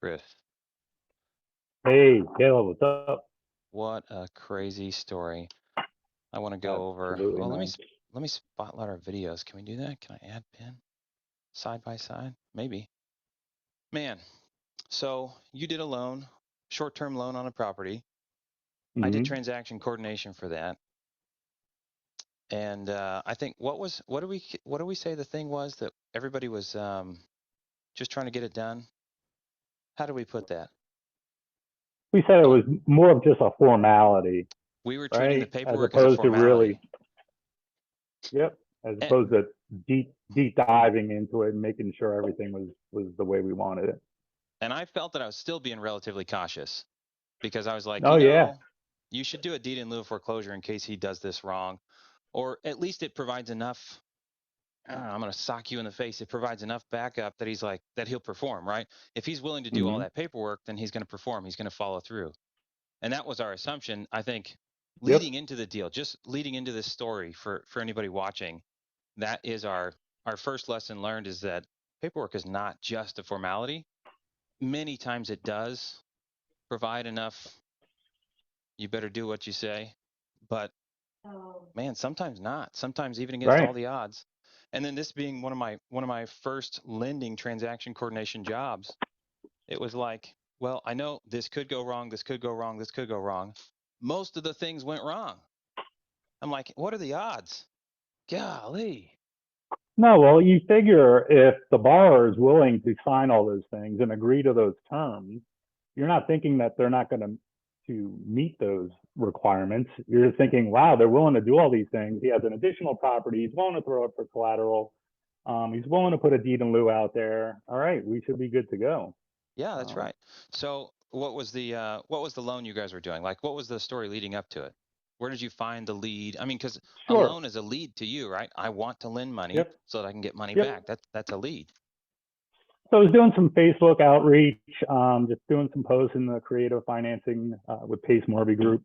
Chris, Hey, Caleb, what's up? what a crazy story. I want to go over. Absolutely, Well, man. let me spotlight our videos. Can we do that? Can I add pin side by side? Maybe. Man, so you did a loan, short-term loan on a property. I did hmm transaction coordination for that. And I think what do we say the thing was that everybody was just trying to get it done? How do we put that? We said it Oh, was more of just a formality, we were treating the right? As paperwork as a opposed to formality. really, yep, as And, opposed to deep diving into it and making sure everything was the way we wanted it. and I felt that I was still being relatively cautious because I was like, Oh yeah, you should do a deed in lieu of foreclosure in case he does this wrong, or at least it provides enough. I don't know, I'm going to sock you in the face. It provides enough backup that he's like that he'll perform, right? If he's willing to do all hmm that paperwork, then he's going to perform. He's going to follow through, and that was our assumption. I think yep, leading into the deal, just leading into this story for anybody watching, that is our first lesson learned is that paperwork is not just a formality. Many times it does provide enough. You better do what you say, but man, sometimes not. Sometimes even against right. all the odds. And then this being one of my first lending transaction coordination jobs, it was like, well, I know this could go wrong, this could go wrong, this could go wrong. Most of the things went wrong. I'm like, what are the odds? Golly. No, well, you figure if the borrower is willing to sign all those things and agree to those terms, you're not thinking that they're not going to meet those requirements. You're just thinking, wow, they're willing to do all these things. He has an additional property. He's willing to throw it for collateral. He's willing to put a deed in lieu out there. All right, we should be good to go. Yeah, that's Um, right. So what was the loan you guys were doing? Like what was the story leading up to it? Where did you find the lead? I mean, because a sure. loan is a lead to you, right? I want to lend money Yep. so that I can get money Yep. back. That's a lead. So I was doing some Facebook outreach, just doing some posts in the creative financing with Pace Morby Group.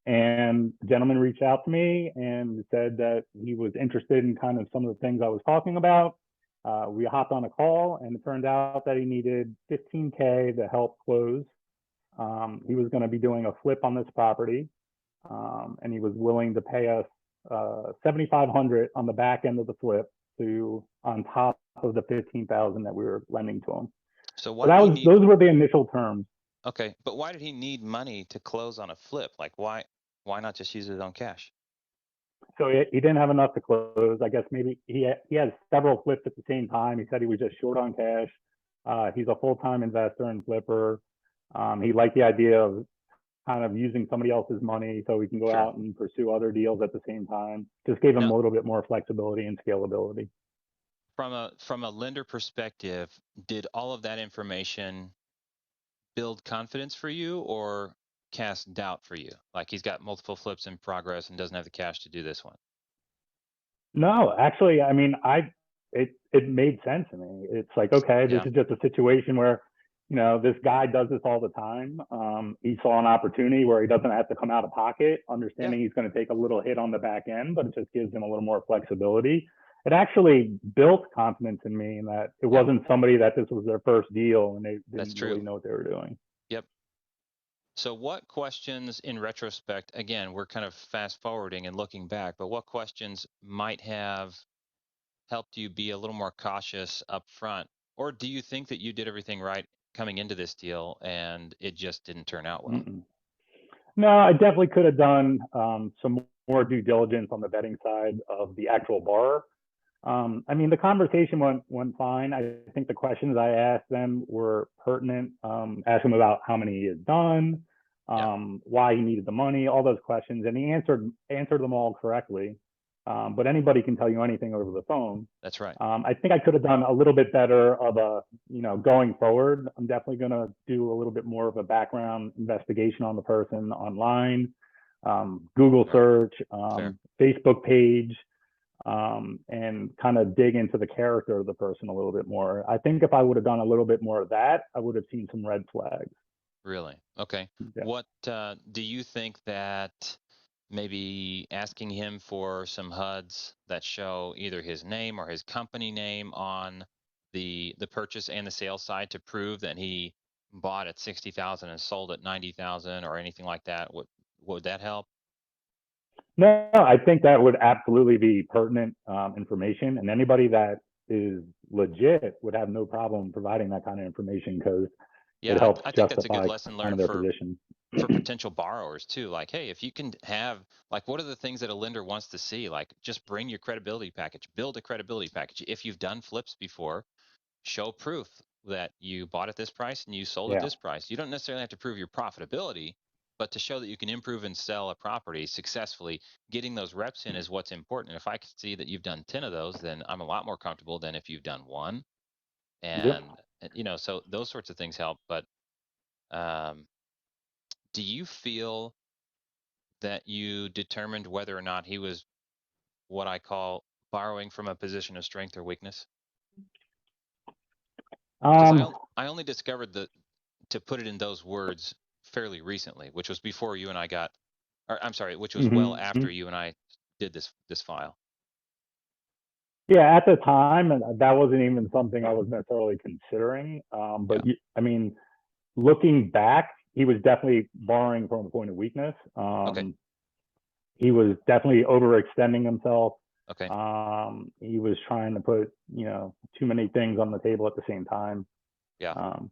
And a gentleman reached out to me and said that he was interested in kind of some of the things I was talking about. We hopped on a call, and it turned out that he needed 15K to help close. He was going to be doing a flip on this property, and he was willing to pay us 7,500 on the back end of the flip to on top of the 15,000 that we were lending to him. So So why did that he was need those were the initial terms. okay, but why did he need money to close on a flip? Like why not just use his own cash? So he didn't have enough to close. I guess maybe he has several flips at the same time. He said he was just short on cash. He's a full time investor and flipper. He liked the idea of kind of using somebody else's money so he can go Sure. out and pursue other deals at the same time. Just gave him Now, a little bit more flexibility and scalability. from a lender perspective, did all of that information build confidence for you or cast doubt for you? Like he's got multiple flips in progress and doesn't have the cash to do this one. No, actually, I mean, it made sense to me. It's like, okay, this Yeah. is just a situation where, this guy does this all the time. He saw an opportunity where he doesn't have to come out of pocket, Yeah. understanding he's going to take a little hit on the back end, but it just gives him a little more flexibility. It actually built confidence in me in that it Yeah. wasn't somebody that this was their first deal and they That's didn't really true. know what they were doing. Yep. So what questions in retrospect, again, we're kind of fast forwarding and looking back, but what questions might have helped you be a little more cautious up front? Or do you think that you did everything right coming into this deal and it just didn't turn out well? Mm-mm. No, I definitely could have done some more due diligence on the vetting side of the actual borrower. I mean, the conversation went fine. I think the questions I asked them were pertinent. Asked him about how many he had done, Yeah, why he needed the money, all those questions, and he answered them all correctly. But anybody can tell you anything over the phone. that's right. I think I could have done a little bit better of going forward. I'm definitely going to do a little bit more of a background investigation on the person online, Google Fair. search, Fair. Facebook page, and kind of dig into the character of the person a little bit more. I think if I would have done a little bit more of that, I would have seen some red flags. Really? Okay. Yeah. What do you think that maybe asking him for some HUDs that show either his name or his company name on the purchase and the sales side to prove that he bought at 60,000 and sold at 90,000 or anything like that, would that help? No, I think that would absolutely be pertinent information, and anybody that is legit would have no problem providing that kind of information because it Yeah, helps I think that's a good justify lesson kind of learned their for position. potential borrowers too. Like, hey, if you can have, like, what are the things that a lender wants to see? Like, just bring your credibility package, build a credibility package. If you've done flips before, show proof that you bought at this price and you sold at Yeah. this price. You don't necessarily have to prove your profitability, but to show that you can improve and sell a property successfully, getting those reps in is what's important. If I can see that you've done 10 of those, then I'm a lot more comfortable than if you've done one. Yep. And, so those sorts of things help. But um, do you feel that you determined whether or not he was what I call borrowing from a position of strength or weakness? Because Um. I only discovered to put it in those words fairly recently, which was before you and I got, or I'm sorry, which was well Hmm. after you and I did this file. Yeah. At the time, that wasn't even something I was necessarily considering. Yeah. I mean, looking back, he was definitely borrowing from a point of weakness. Okay. He was definitely overextending himself. Okay. He was trying to put, too many things on the table at the same time. Yeah. Um,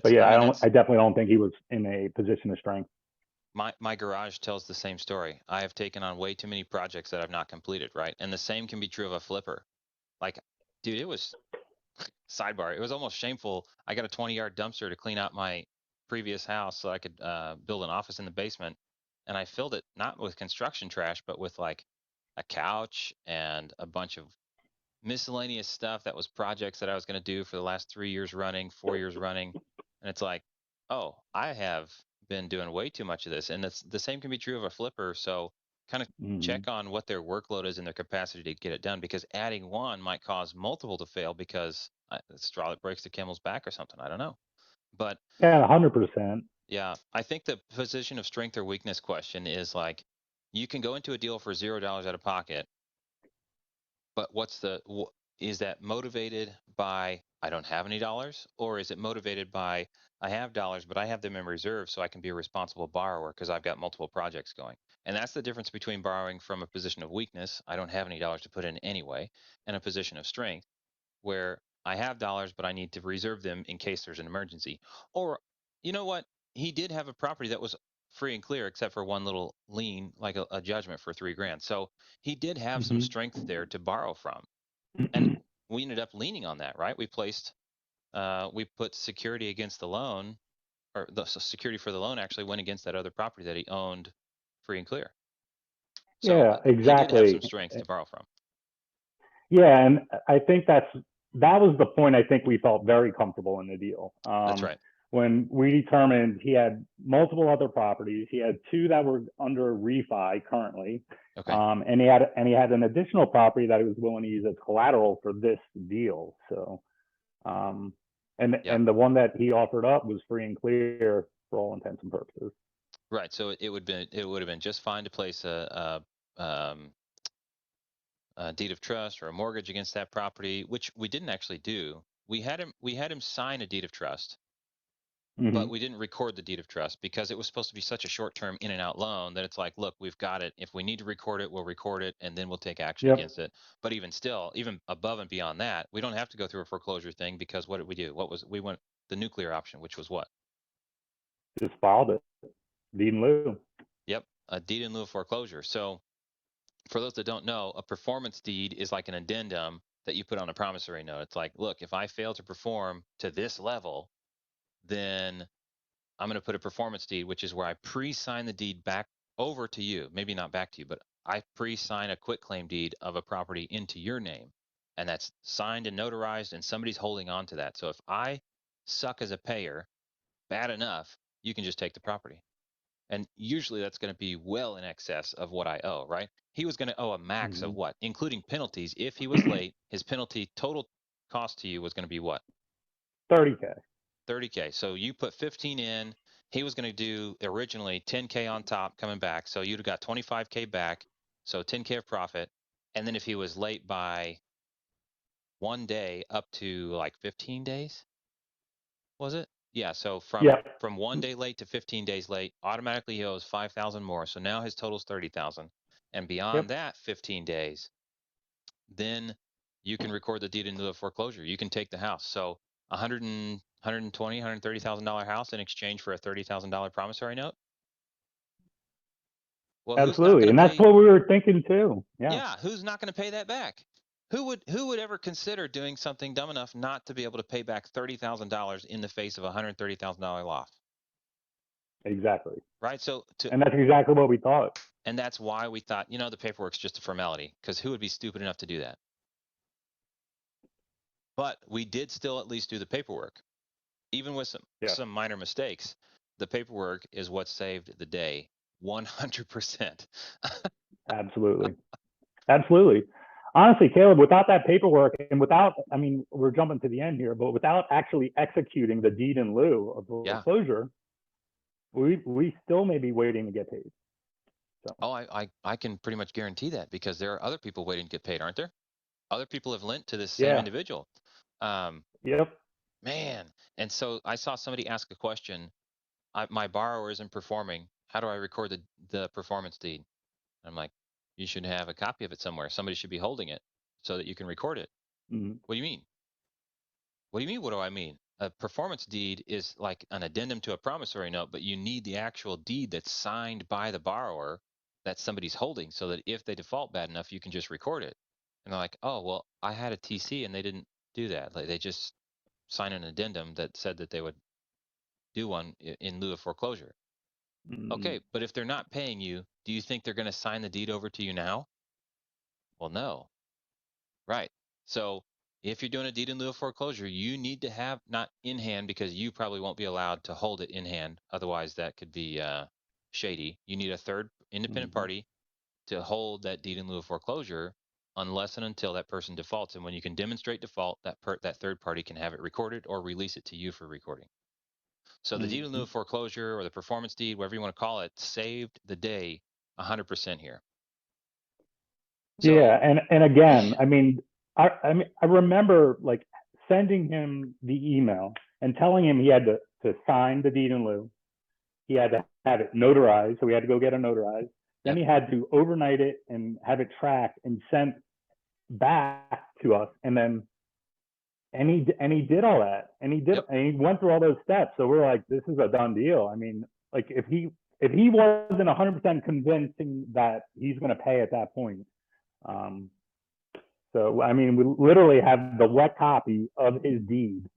but That's, yeah, I mean, I that's definitely don't think he was in a position of strength. my garage tells the same story. I have taken on way too many projects that I've not completed, right? And the same can be true of a flipper. Like, dude, it was sidebar. It was almost shameful. I got a 20-yard dumpster to clean out my previous house so I could build an office in the basement, and I filled it not with construction trash, but with like a couch and a bunch of miscellaneous stuff that was projects that I was going to do for the last 3 years running, 4 years running, and it's like, oh, I have been doing way too much of this, and the same can be true of a flipper. So kind of Mm-hmm. check on what their workload is and their capacity to get it done, because adding one might cause multiple to fail because the straw that breaks the camel's back or something. I don't know, but Yeah, 100%. yeah, I think the position of strength or weakness question is like, you can go into a deal for $0 out of pocket, but is that motivated by I don't have any dollars, or is it motivated by I have dollars but I have them in reserve so I can be a responsible borrower because I've got multiple projects going? And that's the difference between borrowing from a position of weakness, I don't have any dollars to put in anyway, and a position of strength where I have dollars but I need to reserve them in case there's an emergency. Or you know what? He did have a property that was free and clear except for one little lien, like a judgment for 3 grand. So he did have some Mm-hmm. strength there to borrow from, and we ended up leaning on that, right? We put security against the loan, or the security for the loan actually went against that other property that he owned free and clear. So Yeah, he did have some exactly. strength to borrow from. Yeah, and I think that was the point. I think we felt very comfortable in the deal. That's right. When we determined he had multiple other properties, he had two that were under refi currently, Okay. and he had an additional property that he was willing to use as collateral for this deal. So, um, Yeah. and the one that he offered up was free and clear for all intents and purposes. Right. So it would have been just fine to place a deed of trust or a mortgage against that property, which we didn't actually do. We had him sign a deed of trust, but Mm-hmm. we didn't record the deed of trust because it was supposed to be such a short-term in and out loan that it's like, look, we've got it. If we need to record it, we'll record it and then we'll take action Yep, against it. But even still, even above and beyond that, we don't have to go through a foreclosure thing because what did we do? We went the nuclear option, which was what? just filed it, deed in lieu. Yep, a deed in lieu of foreclosure. So for those that don't know, a performance deed is like an addendum that you put on a promissory note. It's like, look, if I fail to perform to this level, then I'm going to put a performance deed, which is where I pre-sign the deed back over to you. Maybe not back to you, but I pre-sign a quitclaim deed of a property into your name. And that's signed and notarized, and somebody's holding on to that. So if I suck as a payer bad enough, you can just take the property. And usually that's going to be well in excess of what I owe, right? He was going to owe a max of Mm-hmm. what, including penalties. If he was late, his penalty total cost to you was going to be what? 30K. 30K. So you put 15 in. He was going to do originally 10K on top coming back. So you'd have got 25K back. So 10K of profit. And then if he was late by one day up to like 15 days, was it? Yeah, so Yeah, from 1 day late to 15 days late, automatically he owes 5,000 more. So now his total's 30,000. And yep, beyond that 15 days, then you can record the deed in lieu of foreclosure. You can take the house. So 120, $130,000 house in exchange for a $30,000 promissory note. Well, who's not absolutely. going to And that's pay? what we were thinking too. Yeah, Yeah, who's not going to pay that back? Who would ever consider doing something dumb enough not to be able to pay back $30,000 in the face of a $130,000 loss? exactly. Right? So And that's exactly what we thought. and that's why we thought, the paperwork's just a formality, because who would be stupid enough to do that? But we did still at least do the paperwork, even with Yeah, some minor mistakes. The paperwork is what saved the day, 100%. absolutely. Absolutely. Honestly, Caleb, without that paperwork and without, I mean, we're jumping to the end here, but without actually executing the deed in lieu of Yeah. foreclosure, we still may be waiting to get paid. So, Oh, I can pretty much guarantee that, because there are other people waiting to get paid, aren't there? Other people have lent to this same yeah, individual. Um, yep. Man. And so I saw somebody ask a question. My borrower isn't performing. How do I record the performance deed? I'm like, you should have a copy of it somewhere. Somebody should be holding it so that you can record it. Mm-hmm. What do you mean? What do you mean? What do I mean? A performance deed is like an addendum to a promissory note, but you need the actual deed that's signed by the borrower that somebody's holding, so that if they default bad enough, you can just record it. And they're like, oh, well, I had a TC and they didn't do that. Like, they just signed an addendum that said that they would do one in lieu of foreclosure. Mm-hmm. Okay, but if they're not paying you, do you think they're going to sign the deed over to you now? Well, no. Right. So if you're doing a deed in lieu of foreclosure, you need to have, not in hand, because you probably won't be allowed to hold it in hand. Otherwise, that could be shady. You need a third independent Mm-hmm. party to hold that deed in lieu of foreclosure, unless and until that person defaults. And when you can demonstrate default, that third party can have it recorded or release it to you for recording. So the deed in lieu Mm-hmm. of foreclosure, or the performance deed, whatever you want to call it, saved the day 100% here. Yeah, So, and again, man, I mean, I remember like sending him the email and telling him he had to sign the deed in lieu. He had to have it notarized, so we had to go get it notarized. Then yep, he had to overnight it and have it tracked and sent back to us. And he did all that, yep, and he went through all those steps. So we're like, this is a done deal. I mean, like if he wasn't 100% convincing that he's going to pay at that point, um, so I mean, we literally have the wet copy of his deed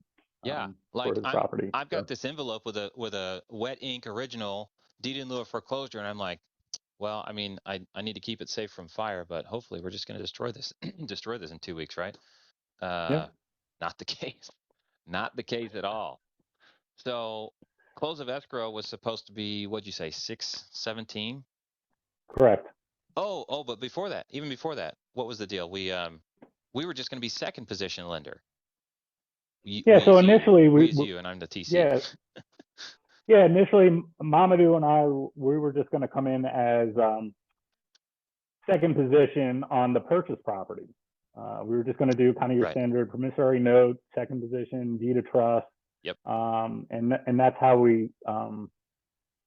yeah. for Like his property. I've got So this envelope with a wet ink original deed in lieu of foreclosure, and I'm like, well, I mean, I need to keep it safe from fire, but hopefully we're just going to destroy this destroy this in 2 weeks, right? yeah, Uh, Not the case. Not the case at all. So close of escrow was supposed to be, what'd you say, 6/17? correct. But before that, even before that, what was the deal? We were just going to be second position lender. We, Yeah. we So as you, initially we as you, and I'm the TC. yeah, yeah, initially Mamadou and I, we were just going to come in as second position on the purchase property. We were just going to do kind of your Right. standard promissory note, second position, deed of trust, Yep. and that's how we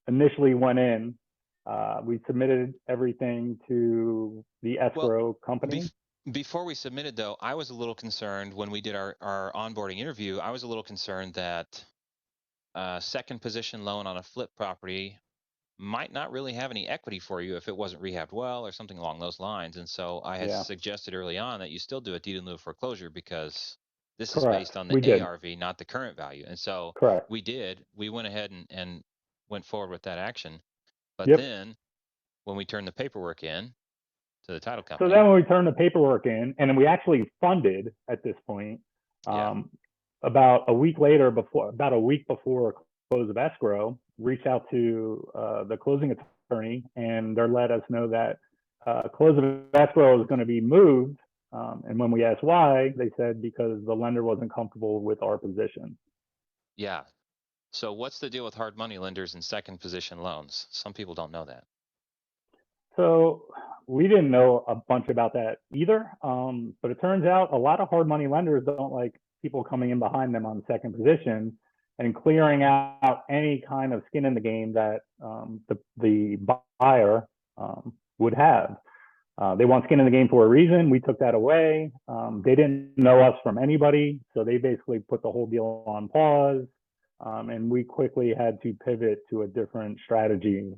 initially went in. We submitted everything to the Well, escrow company. bef- before we submitted, though, I was a little concerned when we did our onboarding interview. I was a little concerned that second position loan on a flip property might not really have any equity for you if it wasn't rehabbed well or something along those lines. And so I had Yeah, suggested early on that you still do a deed in lieu of foreclosure, because this is correct. based on the We did. ARV, not the current value. And so Correct. we did. We went ahead and went forward with that action. But Yep. then when we turned the paperwork in to the title So company, then when we turned the paperwork in, and we actually funded at this point, yeah, about a week later, about a week before close of escrow, reached out to the closing attorney, and they let us know that close of escrow is going to be moved. And when we asked why, they said because the lender wasn't comfortable with our position. yeah. So what's the deal with hard money lenders and second position loans? Some people don't know that. So we didn't know a bunch about that either. But it turns out a lot of hard money lenders don't like people coming in behind them on second position. and clearing out any kind of skin in the game that the buyer would have. They want skin in the game for a reason. We took that away. They didn't know us from anybody, so they basically put the whole deal on pause. And we quickly had to pivot to a different strategy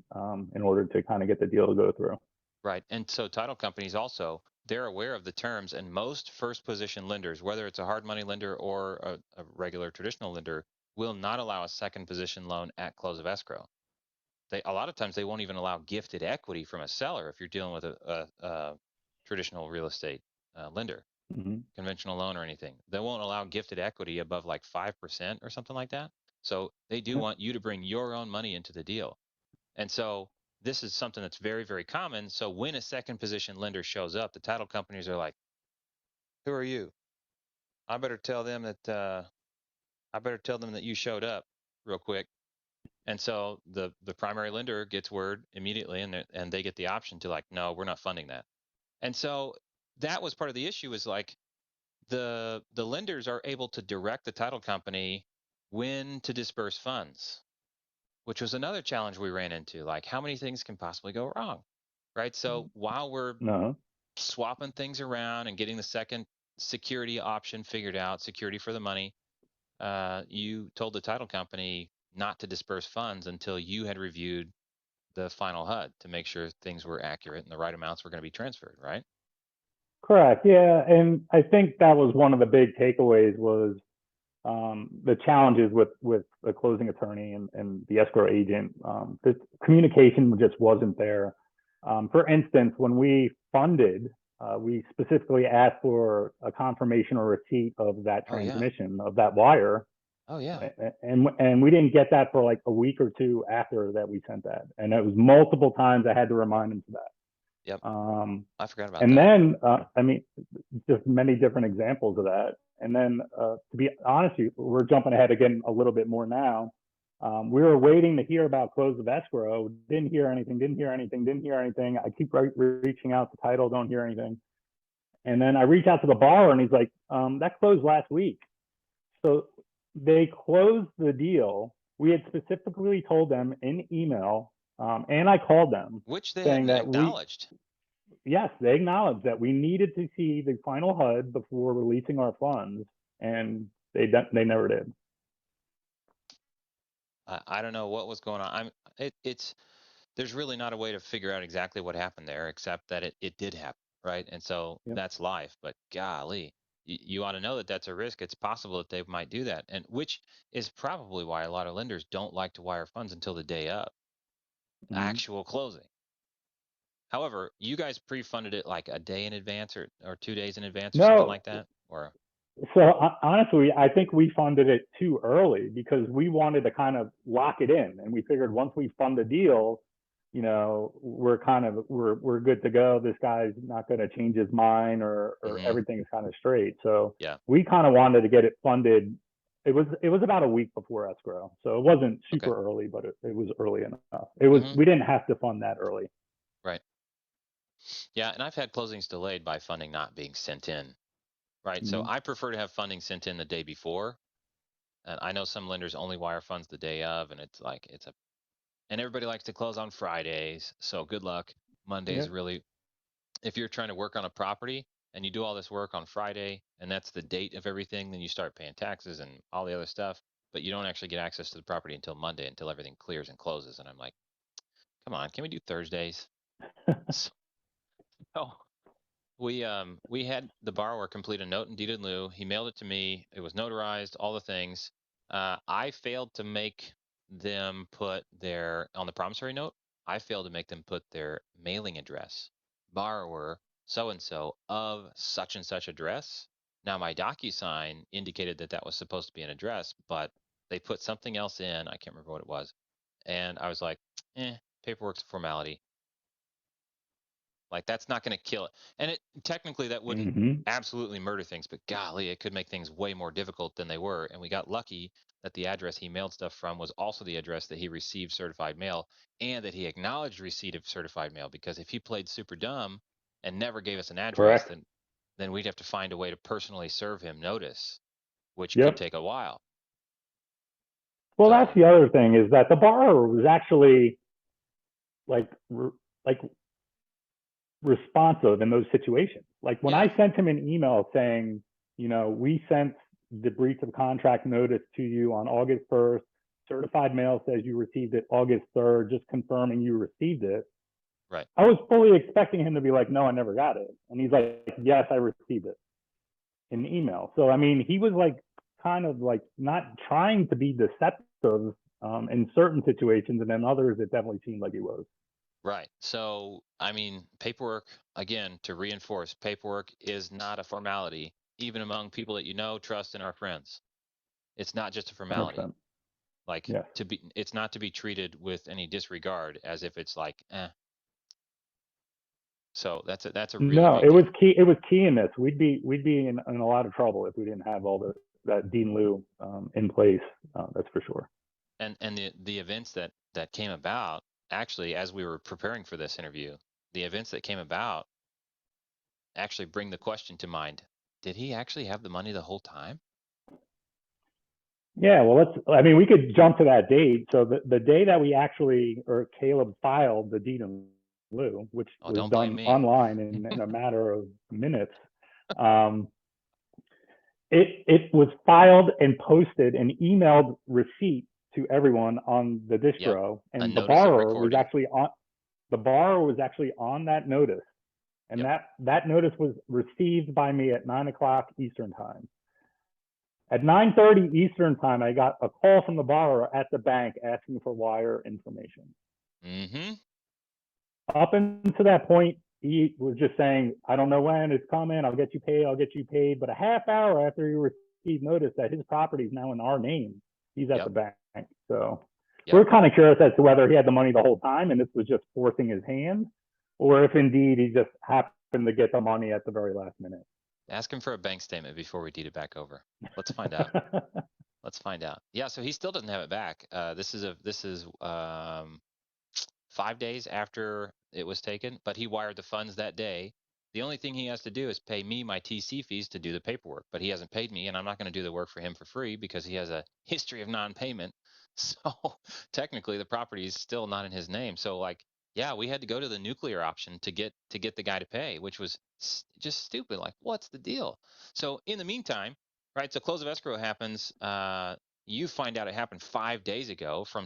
in order to kind of get the deal to go through. Right. And so title companies also, they're aware of the terms, and most first position lenders, whether it's a hard money lender or a regular traditional lender, will not allow a second position loan at close of escrow. A lot of times they won't even allow gifted equity from a seller if you're dealing with a traditional real estate lender, Mm-hmm. conventional loan or anything. They won't allow gifted equity above like 5% or something like that. So they do Yep. want you to bring your own money into the deal. And so this is something that's very, very common. So when a second position lender shows up, the title companies are like, "Who are you? I better tell them that you showed up real quick." And so the primary lender gets word immediately, and they get the option to like, "No, we're not funding that." And so that was part of the issue, is like the lenders are able to direct the title company when to disperse funds, which was another challenge we ran into. Like, how many things can possibly go wrong, right? So while we're No. swapping things around and getting the second security option figured out, security for the money, you told the title company not to disperse funds until you had reviewed the final HUD to make sure things were accurate and the right amounts were going to be transferred, right? Correct. Yeah, and I think that was one of the big takeaways was the challenges with the closing attorney and the escrow agent. The communication just wasn't there. For instance, when we funded, we specifically asked for a confirmation or receipt of that Oh yeah. transmission of that wire, Oh yeah. and we didn't get that for like a week or two after that we sent that, and it was multiple times I had to remind them for that. Yep. I forgot about And that. then, I mean, just many different examples of that. And then, to be honest, we're jumping ahead again a little bit more now. We were waiting to hear about close of escrow. Didn't hear anything. Didn't hear anything. Didn't hear anything. I keep reaching out to title. Don't hear anything. And then I reach out to the borrower, and he's like, "That closed last week." So they closed the deal. We had specifically told them in email, and I called them Which they saying had that acknowledged. yes, they acknowledged that we needed to see the final HUD before releasing our funds, and they never did. I don't know what was going on. It's there's really not a way to figure out exactly what happened there, except that it did happen, right? And so Yep. that's life. But golly, you ought to know that that's a risk. It's possible that they might do that, and which is probably why a lot of lenders don't like to wire funds until the day of Mm-hmm. actual closing. However, you guys pre-funded it like a day in advance or 2 days in advance or something No, like that, or so honestly, I think we funded it too early because we wanted to kind of lock it in, and we figured once we fund the deal, we're good to go. This guy's not going to change his mind, or hmm everything is kind of straight. So yeah, we kind of wanted to get it funded. It was about a week before escrow, so it wasn't okay, super early, but it was early enough. It was hmm we didn't have to fund that early. right, yeah. And I've had closings delayed by funding not being sent in, right? So Mm-hmm. I prefer to have funding sent in the day before. And I know some lenders only wire funds the day of, and it's like and everybody likes to close on Fridays. So good luck. Monday's Yep. really, if you're trying to work on a property and you do all this work on Friday and that's the date of everything, then you start paying taxes and all the other stuff, but you don't actually get access to the property until Monday, until everything clears and closes. And I'm like, come on, can we do Thursdays? So we had the borrower complete a note and deed in lieu. He mailed it to me. It was notarized, all the things. I failed to make them put their on the promissory note. I failed to make them put their mailing address, borrower so and so of such and such address. Now my DocuSign indicated that that was supposed to be an address, but they put something else in. I can't remember what it was, and I was like, paperwork's a formality. Like that's not going to kill it. And it technically that wouldn't Mm-hmm. absolutely murder things, but golly, it could make things way more difficult than they were. And we got lucky that the address he mailed stuff from was also the address that he received certified mail and that he acknowledged receipt of certified mail. Because if he played super dumb and never gave us an address, Correct. then we'd have to find a way to personally serve him notice, which could Yep. take a while. Well, that's the other thing, is that the borrower was actually like like responsive in those situations. Like when I sent him an email saying, we sent the breach of contract notice to you on August 1st. Certified mail says you received it August 3rd, just confirming you received it. Right. I was fully expecting him to be like, no, I never got it. And he's like, yes, I received it in email. So, I mean, he was like kind of like not trying to be deceptive in certain situations, and then others, it definitely seemed like he was. Right. So, I mean, paperwork, again, to reinforce, paperwork is not a formality, even among people that you know, trust, and are friends. It's not just a formality. 100%. Like Yes. it's not to be treated with any disregard as if it's like, eh. So that's a really No, big deal. it was key in this. We'd be in a lot of trouble if we didn't have all that deed lieu in place. That's for sure. And the events that came about, actually, as we were preparing for this interview, the events that came about actually bring the question to mind: did he actually have the money the whole time? Yeah, well, we could jump to that date. So the day that we actually, or Caleb filed the deed in lieu, which Oh, was don't blame done me. online in a matter of minutes, it was filed and posted and emailed receipt to everyone on the Yep. distro, A and notice of recording. the borrower was actually on that notice, and Yep. that notice was received by me at 9 o'clock Eastern time. At 9:30 Eastern time, I got a call from the borrower at the bank asking for wire information. Mm-hmm. Up until that point, he was just saying, I don't know when it's coming. I'll get you paid. I'll get you paid. But a half hour after he received notice that his property is now in our name, he's at Yep. the bank. So Yep. we're kind of curious as to whether he had the money the whole time and this was just forcing his hand, or if indeed he just happened to get the money at the very last minute. Ask him for a bank statement before we deed it back over. Let's find out. Let's find out. Yeah, so he still doesn't have it back. This is 5 days after it was taken, but he wired the funds that day. The only thing he has to do is pay me my TC fees to do the paperwork, but he hasn't paid me, and I'm not going to do the work for him for free because he has a history of non-payment. So technically, the property is still not in his name. So like, yeah, we had to go to the nuclear option to get the guy to pay, which was just stupid. Like, what's the deal? So in the meantime, right? So close of escrow happens. You find out it happened 5 days ago from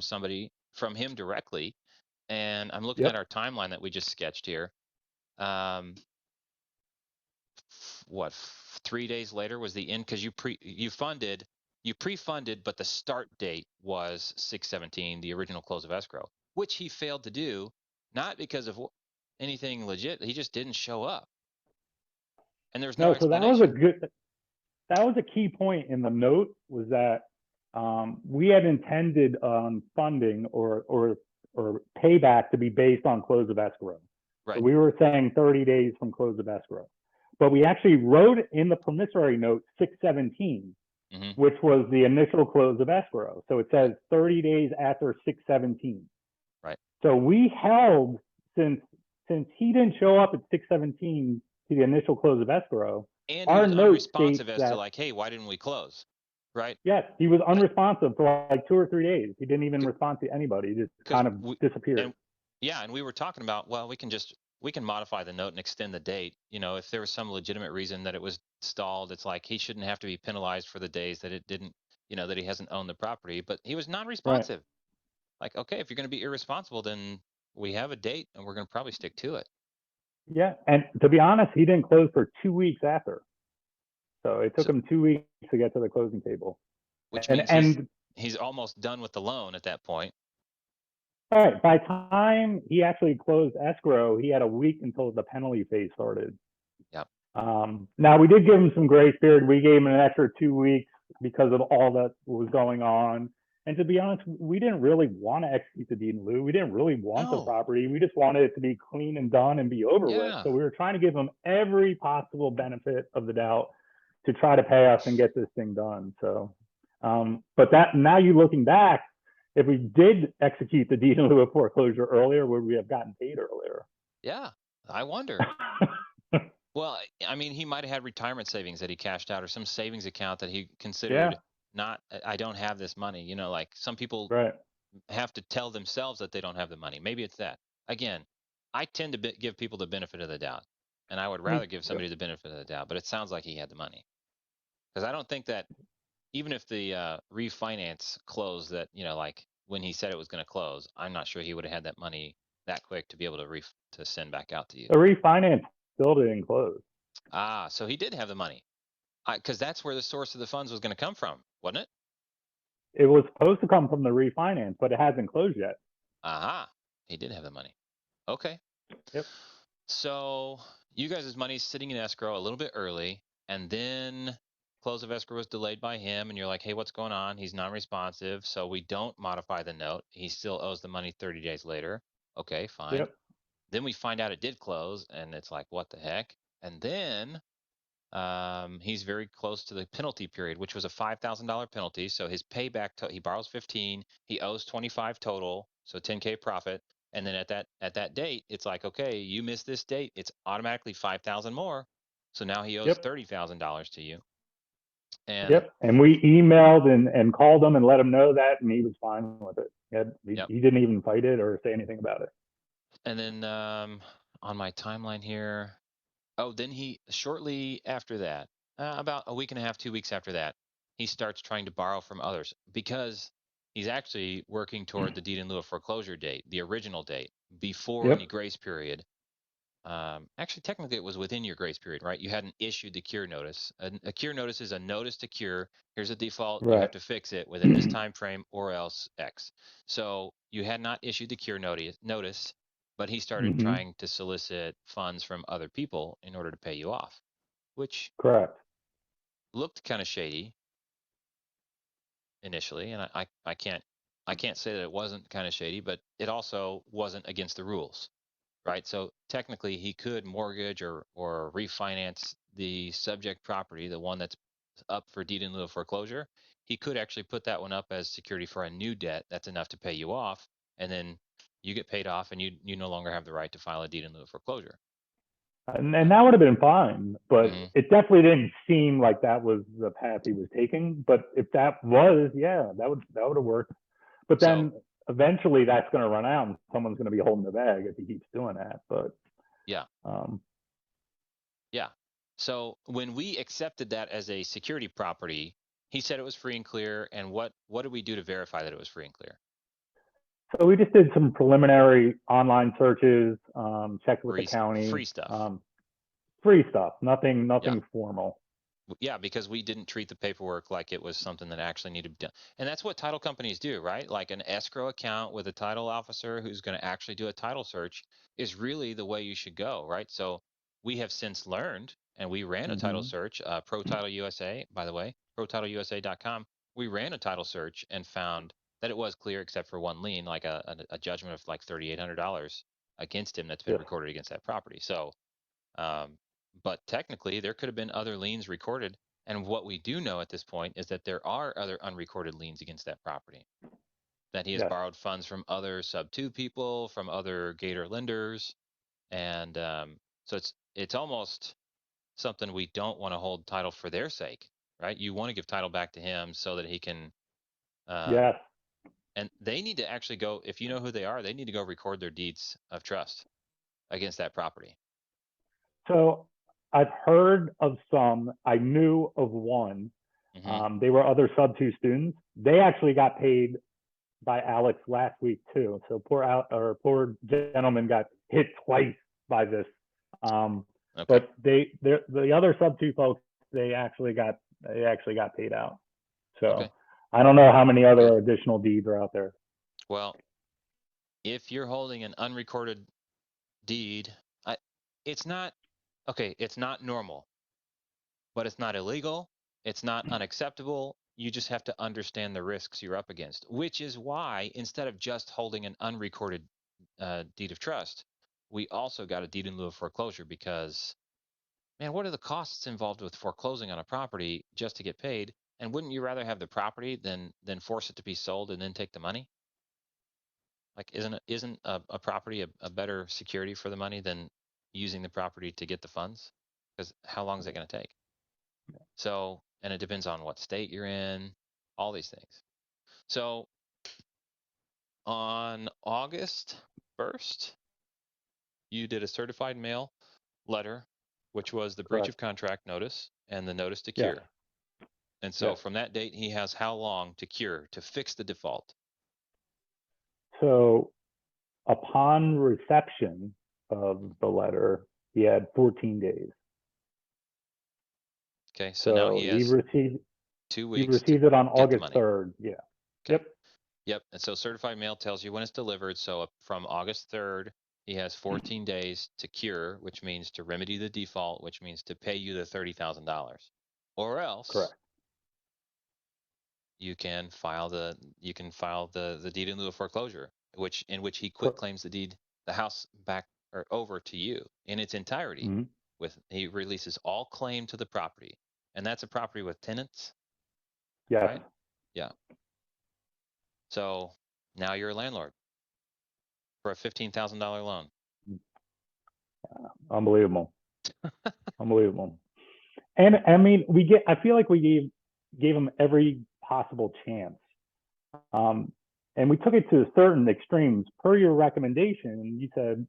him directly, and I'm looking at our timeline that we just sketched here. What, 3 days later was the end, because you pre-funded, but the start date was 6/17, the original close of escrow, which he failed to do, not because of anything legit. He just didn't show up, and there's no So explanation. that was a key point in the note, was that we had intended funding or payback to be based on close of escrow. So Right. we were saying 30 days from close of escrow, but we actually wrote in the promissory note 6/17, Mm-hmm. which was the initial close of escrow. So it says Right. 30 days after 6/17. Right. So we held, since he didn't show up at 6/17 to the initial close of escrow, And he our was note states unresponsive as to that, like, hey, why didn't we close? Right. yes, he was Like, unresponsive for like 2 or 3 days. He didn't even respond to anybody. He just because kind of disappeared. and yeah, and we were talking about, well, we can modify the note and extend the date. If there was some legitimate reason that it was stalled, it's like he shouldn't have to be penalized for the days that it didn't, that he hasn't owned the property. But he was Right. non-responsive. Like, okay, if you're going to be irresponsible, then we have a date and we're going to probably stick to it. Yeah. And to be honest, he didn't close for 2 weeks after. So it took So, him 2 weeks to get to the closing table. which And means and he's almost done with the loan at that point. all right, by time he actually closed escrow, he had a week until the penalty phase started. Yep. Now we did give him some grace period. We gave him an extra 2 weeks because of all that was going on. And to be honest, we didn't really want to execute the deed in lieu. We didn't really want the No. property. We just wanted it to be clean and done and be over with. Yeah. So we were trying to give him every possible benefit of the doubt to try to pay us and get this thing done. So, but that, now you looking back, if we did execute the deed in lieu of foreclosure earlier, would we have gotten paid earlier? Yeah. I wonder. Well, I mean, he might have had retirement savings that he cashed out, or some savings account that he Yeah. considered not I don't have this money. You know, like some people Right. have to tell themselves that they don't have the money. Maybe it's that. Again, I tend to give people the benefit of the doubt, and I would Me rather give too. somebody the benefit of the doubt. But it sounds like he had the money because I don't think that even if the refinance closed, that like when he said it was going to close, I'm not sure he would have had that money that quick to be able to to send back out to you. The refinance still didn't close. Ah, so he did have the money because that's where the source of the funds was going to come from, wasn't it? It was supposed to come from the refinance, but it hasn't closed yet. Aha, he did have the money. Okay. Yep. So you guys' money's sitting in escrow a little bit early, and then close of escrow was delayed by him, and you're like, hey, what's going on? He's non-responsive, so we don't modify the note. He still owes the money 30 days later. Okay, fine. Yep. Then we find out it did close, and it's like, what the heck? And then he's very close to the penalty period, which was a $5,000 penalty. So his payback, he borrows 15, he owes 25 total, so 10K profit. And then at that date, it's like, okay, you missed this date, it's automatically 5,000 more. So now he owes Yep. $30,000 to you. And Yep. And we emailed and called him and let him know that, and he was fine with it. yep. He didn't even fight it or say anything about it. And then on my timeline here, oh, then he shortly after that, about a week and a half, 2 weeks after that, he starts trying to borrow from others because he's actually working toward the deed in lieu of foreclosure date, the original date, before any Yep. grace period. Actually, technically, it was within your grace period, right? You hadn't issued the cure notice. A cure notice is a notice to cure. Here's a default. You have Right. to fix it within this time frame, or else X. So you had not issued the cure notice, but he started Mm-hmm. trying to solicit funds from other people in order to pay you off, which Correct. looked kind of shady initially. And I can't say that it wasn't kind of shady, but it also wasn't against the rules, right? So technically, he could mortgage or refinance the subject property, the one that's up for deed in lieu of foreclosure. He could actually put that one up as security for a new debt that's enough to pay you off, and then you get paid off, and you no longer have the right to file a deed in lieu of foreclosure. And that would have been fine, but Mm-hmm. it definitely didn't seem like that was the path he was taking. But if that was, yeah, that would have worked. But So then eventually that's going to run out, and someone's going to be holding the bag if he keeps doing that. But yeah, um, yeah. So when we accepted that as a security property, he said it was free and clear. And what did we do to verify that it was free and clear? so we just did some preliminary online searches, checked with the Free county, stuff. free stuff, nothing, Yeah. nothing formal. Yeah, because we didn't treat the paperwork like it was something that actually needed to be done. And that's what title companies do, right? Like an escrow account with a title officer who's going to actually do a title search is really the way you should go, right? So we have since learned, and we ran a title Mm-hmm. search, Pro Title USA, by the way, protitleiusa.com. We ran a title search and found that it was clear except for one lien, like a judgment of like $3,800 against him that's been Yes. recorded against that property. So um, but technically, there could have been other liens recorded. And what we do know at this point is that there are other unrecorded liens against that property. That he has Yes. borrowed funds from other sub two people, from other Gator lenders, and so it's almost something we don't want to hold title for their sake, right? You want to give title back to him so that he can, um, Yes. and they need to actually go. If you know who they are, they need to go record their deeds of trust against that property. So I've heard of some. I knew of one. Hmm. They were other sub two students. They actually got paid by Alex last week too. So poor gentleman got hit twice by this. Um, Okay. but the other sub two folks they actually got paid out. Okay. So I don't know how many Good. other additional deeds are out there. Well, if you're holding an unrecorded deed, it's not okay. It's not normal, but it's not illegal. It's not unacceptable. You just have to understand the risks you're up against, which is why instead of just holding an unrecorded deed of trust, we also got a deed in lieu of foreclosure because, man, what are the costs involved with foreclosing on a property just to get paid? And wouldn't you rather have the property than force it to be sold and then take the money? Like, isn't a property a better security for the money than using the property to get the funds? Because how long is it going to take? So, and it depends on what state you're in. all these things. So on August 1st, you did a certified mail letter, which was the breach Correct. of contract notice and the notice to Yes. cure. And so Yes. from that date, he has how long to cure, to fix the default? So upon reception of the letter, he had 14 days. Okay, so now So he he has received 2 weeks to received it on get the August money. 3rd. Yeah. Okay. Yep. Yep. And so certified mail tells you when it's delivered. So from August 3rd, he has 14 days to cure, which means to remedy the default, which means to pay you the $30,000. Or else Correct. you can file the deed in lieu of foreclosure, in which he quit claims the house back or over to you in its entirety. Mm-hmm. He releases all claim to the property. And that's a property with tenants, Yes. right? Yeah. So now you're a landlord for a $15,000 loan. Unbelievable. Unbelievable. And I mean, I feel like we gave him every possible chance. And we took it to certain extremes. Per your recommendation, you said,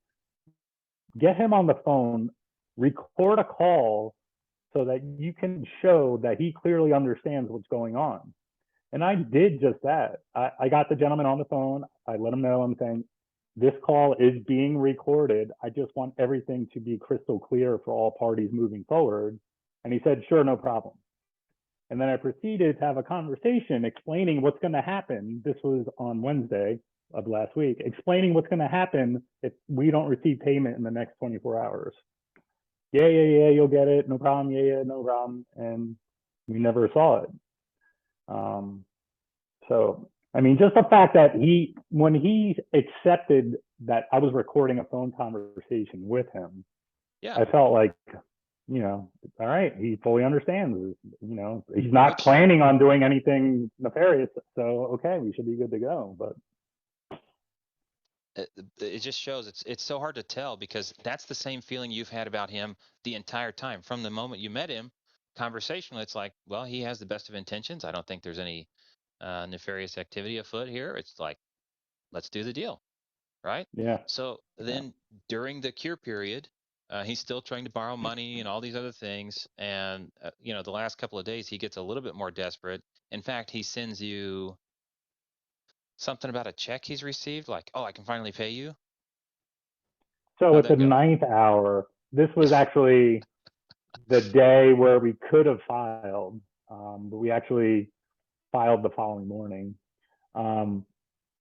get him on the phone, record a call so that you can show that he clearly understands what's going on. And I did just that. I got the gentleman on the phone. I let him know, I'm saying, this call is being recorded. I just want everything to be crystal clear for all parties moving forward. And he said, sure, no problem. And then I proceeded to have a conversation explaining what's going to happen. This was on Wednesday of last week, explaining what's going to happen if we don't receive payment in the next 24 hours. Yeah, you'll get it. No problem. Yeah, no problem. And we never saw it. So, I mean, just the fact that when he accepted that I was recording a phone conversation with him, Yeah. I felt like, all right, he fully understands. He's not planning on doing anything nefarious. So, okay, we should be good to go. But it just shows it's so hard to tell, because that's the same feeling you've had about him the entire time from the moment you met him. Conversationally, it's like, well, he has the best of intentions. I don't think there's any nefarious activity afoot here. It's like, let's do the deal, right? yeah, So yeah. then during the cure period, he's still trying to borrow money and all these other things. And the last couple of days, he gets a little bit more desperate. In fact, he sends you something about a check he's received, like, oh, I can finally pay you. So How'd at the that go? ninth hour, this was actually the day where we could have filed, but we actually filed the following morning. Um,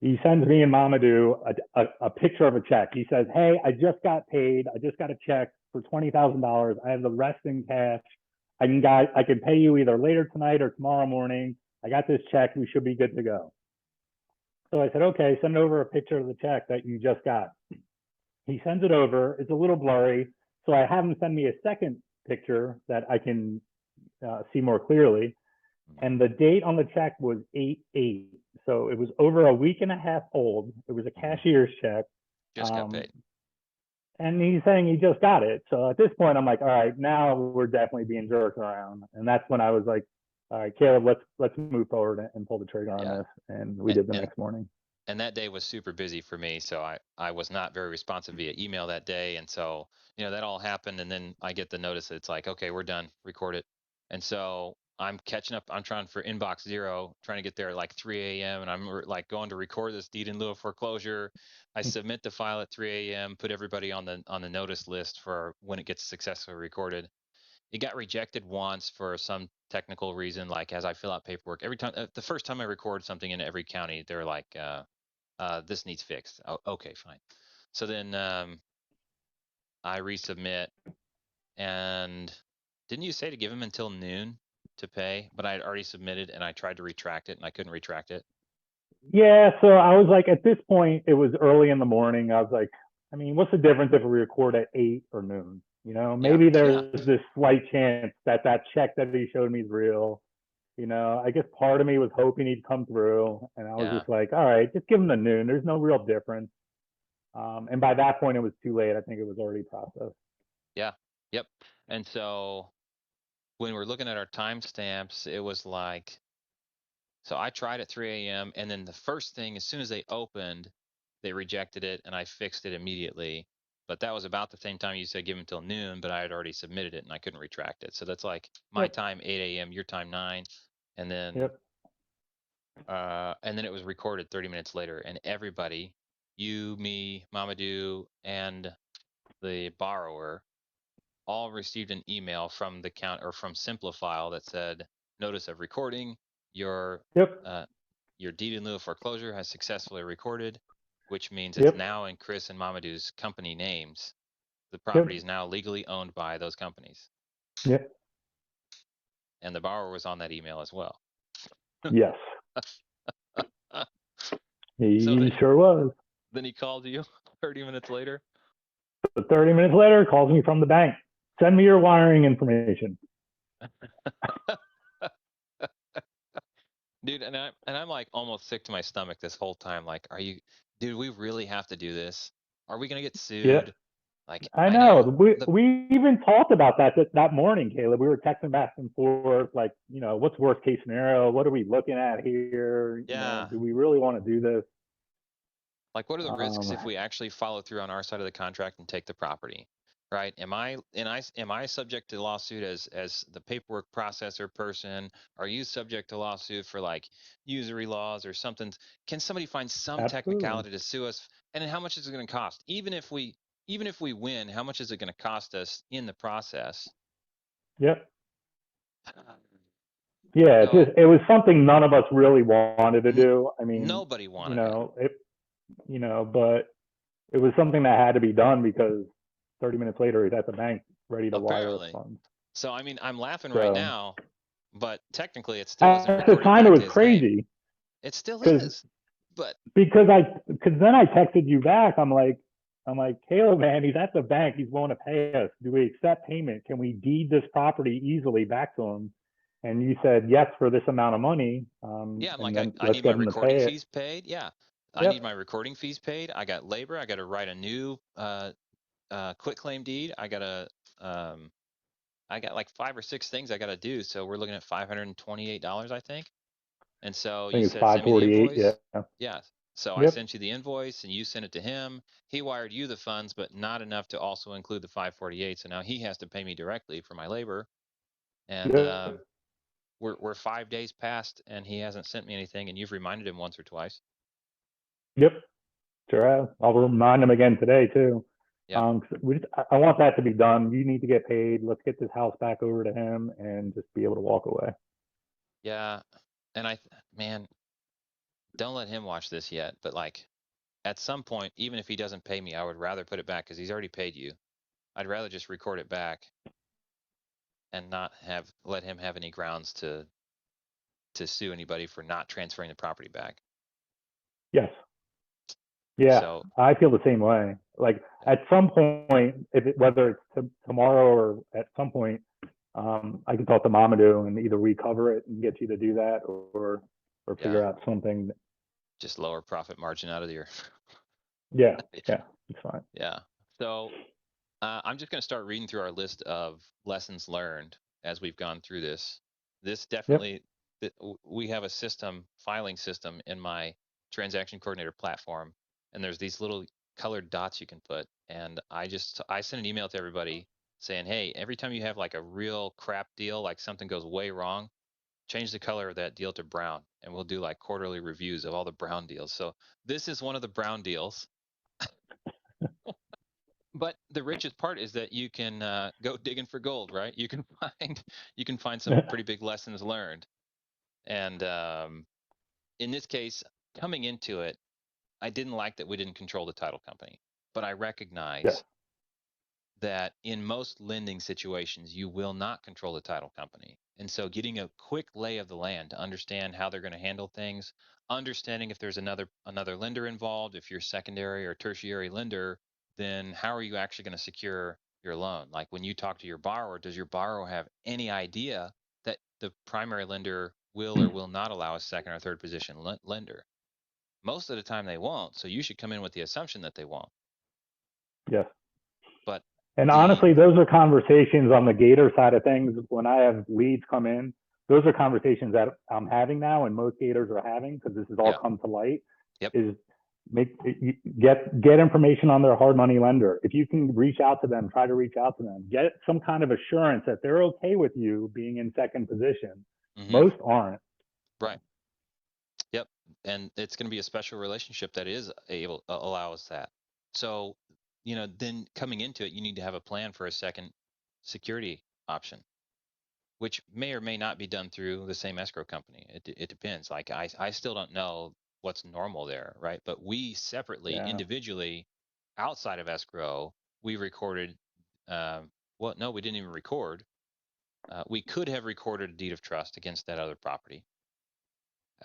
he sends me and Mamadou a picture of a check. He says, hey, I just got paid. I just got a check for $20,000. I have the rest in cash. I can pay you either later tonight or tomorrow morning. I got this check. We should be good to go. So I said, okay, send over a picture of the check that you just got. He sends it over. It's a little blurry. So I have him send me a second picture that I can see more clearly. And the date on the check was 8/8. So it was over a week and a half old. It was a cashier's check. Just got paid. And he's saying he just got it. So at this point, I'm like, all right, now we're definitely being jerked around. And that's when I was like, all right, Caleb, let's move forward and pull the trigger on Yeah. this. And we did the And next morning. and that day was super busy for me, so I was not very responsive via email that day. And so that all happened, and then I get the notice that it's like, okay, we're done, record it. And so I'm catching up. I'm trying for inbox zero, trying to get there at like 3 a.m. and I'm like going to record this deed in lieu of foreclosure. I submit the file at 3 a.m. Put everybody on the notice list for when it gets successfully recorded. It got rejected once for some technical reason, like as I fill out paperwork every time. The first time I record something in every county, they're like, this needs fixed. Oh, okay, fine. So then I resubmit, and didn't you say to give him until noon to pay? But I had already submitted, and I tried to retract it, and I couldn't retract it. Yeah. So I was like, at this point, it was early in the morning. I was like, I mean, what's the difference if we record at 8 or noon? Yeah, Maybe yeah, there's this slight chance that check that he showed me is real. I guess part of me was hoping he'd come through, and I was yeah, just like, all right, just give him the noon. There's no real difference. And by that point, it was too late. I think it was already processed. yeah, yep. And so when we're looking at our timestamps, it was like So I tried at 3 a.m. and then the first thing, as soon as they opened, they rejected it and I fixed it immediately. But that was about the same time you said give them till noon, but I had already submitted it and I couldn't retract it. So that's like my Yep. time 8 a.m., your time 9, and then Yep. it was recorded 30 minutes later, and everybody, you, me, Mamadou, and the borrower, all received an email from the count or from Simplifile that said, "Notice of recording. Your Yep. uh, your deed in lieu of foreclosure has successfully recorded," which means it's Yep. now in Chris and Mamadou's company names. The Yep. property is now legally owned by those companies, Yep. and the borrower was on that email as well. Yes. So He sure was. then he called you 30 minutes later. So 30 minutes later, calls me from the bank. Send me your wiring information. Dude, and I'm like almost sick to my stomach this whole time. Like, dude, we really have to do this? Are we gonna get Yeah, sued? Like, I I know. know We even talked about that morning, Caleb. We were texting back and forth, like, what's worst case scenario? What are we looking at here? yeah. Do we really want to do this? Like, what are the risks Um, if we actually follow through on our side of the contract and take the property? Right? Am I subject to lawsuit as the paperwork processor person? Are you subject to lawsuit for like usury laws or something? Can somebody find some Absolutely. technicality to sue us? And then how much is it going to cost? Even if we win, how much is it going to cost us in the process? Yep. Yeah, So it was something none of us really wanted to n- do. I mean, nobody you wanted it. know, it, but it was something that had to be done because 30 minutes later he's at the bank ready to wire us Apparently. funds. So I mean, I'm laughing right So now, but technically it still isn't at the recorded time it back was to his name. crazy It still because is. But because then I texted you back. I'm like, Caleb, man, he's at the bank. He's willing to pay us. Do we accept payment? Can we deed this property easily back to him? And you said yes for this amount of money. yeah, I'm And like, I, then I let's need my get him to recording pay it. fees paid. Yeah. I need Yep. my recording fees paid. I got labor. I got to write a new quit claim deed. Um I got like 5 or 6 things I got to do. So we're looking at $528, I think. And so I you think it's said send me the 548. invoice. Yeah. Yeah. So I Yep. sent you the invoice and you sent it to him. He wired you the funds, but not enough to also include the 548. So now he has to pay me directly for my labor. And Yep. we're 5 days past, and he hasn't sent me anything. And you've reminded him once or twice. Yep. Sure have. I'll remind him again today too. Yep. I want that to be done. You need to get paid. Let's get this house back over to him and just be able to walk away. Yeah. And man, don't let him watch this yet. But like at some point, even if he doesn't pay me, I would rather put it back because he's already paid you. I'd rather just record it back and not have let him have any grounds to sue anybody for not transferring the property back. Yes. Yeah. So I feel the same way. Like yeah, at some point, whether it's tomorrow or at some point, I can talk to Mamadou and either we cover it and get you to do that, or yeah, figure out something. just lower profit margin out of your Yeah. Yeah. It's fine. yeah. So I'm just going to start reading through our list of lessons learned as we've gone through this. This Yep. definitely, we have a filing system in my transaction coordinator platform, and there's these little colored dots you can put. And I send an email to everybody saying, hey, every time you have like a real crap deal, like something goes way wrong, change the color of that deal to brown, and we'll do like quarterly reviews of all the brown deals. So this is one of the brown deals. But the richest part is that you can go digging for gold, right? You can find some pretty big lessons learned. And in this case, coming into it, I didn't like that we didn't control the title company, but I Yes. recognize that in most lending situations, you will not control the title company. And so getting a quick lay of the land to understand how they're going to handle things, understanding if there's another lender involved, if you're secondary or tertiary lender, then how are you actually going to secure your loan? Like when you talk to your borrower, does your borrower have any idea that the primary lender will or will not allow a second or third position lender? Most of the time they won't. So you should come in with the assumption that they won't. Yes. But And the honestly, those are conversations on the Gator side of things when I have leads come in. those are conversations that I'm having now, and most gators are having, because this has all Yeah. come to light. Yep. Is get information on their hard money lender. If you can reach out to them, try to reach out to them. Get some kind of assurance that they're okay with you being in second position. Mm-hmm. Most aren't. Right. Yep. And it's going to be a special relationship that is able allows that. So, then coming into it, you need to have a plan for a second security option, which may or may not be done through the same escrow company. It depends. Like I still don't know what's normal there, right? But we separately, Yeah. individually, outside of escrow, we recorded. Well, no, we didn't even record. We could have recorded a deed of trust against that other property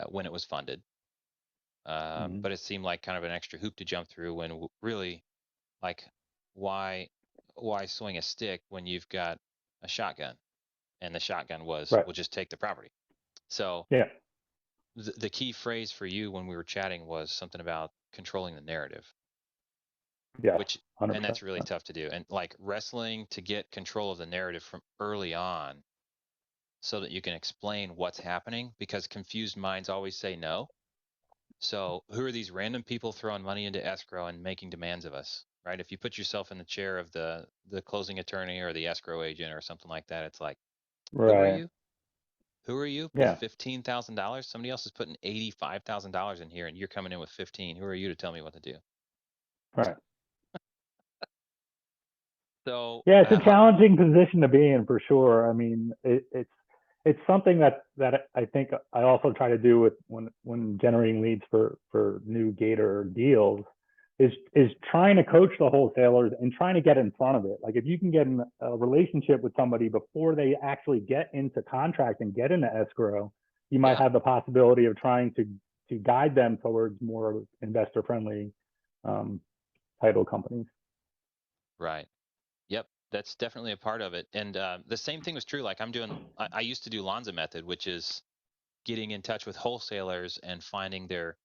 when it was funded, Mm-hmm. but it seemed like kind of an extra hoop to jump through when really, like, why why swing a stick when you've got a shotgun? And the shotgun was, Right. we'll just take the property. So Yeah. the key phrase for you when we were chatting was something about controlling the narrative, Yes. which, and 100%. that's really tough to do. And like wrestling to get control of the narrative from early on so that you can explain what's happening, because confused minds always say no. So who are these random people throwing money into escrow and making demands of us, right? If you put yourself in the chair of the closing attorney or the escrow agent or something like that, it's like, who are Right. you? Who are you with Yeah. $15,000? Somebody else is putting $85,000 in here, and you're coming in with 15. Who are you to tell me what to do? Right. So, Yeah, it's a challenging position to be in for sure. I mean, it's something that I think I also try to do with when generating leads for new Gator deals is trying to coach the wholesalers and trying to get in front of it. Like if you can get in a relationship with somebody before they actually get into contract and get into escrow, you might yeah, have the possibility of trying to guide them towards more investor friendly um, title companies. right. Yep, that's definitely a part of it. And the same thing was true. Like I used to do Lonza method, which is getting in touch with wholesalers and finding their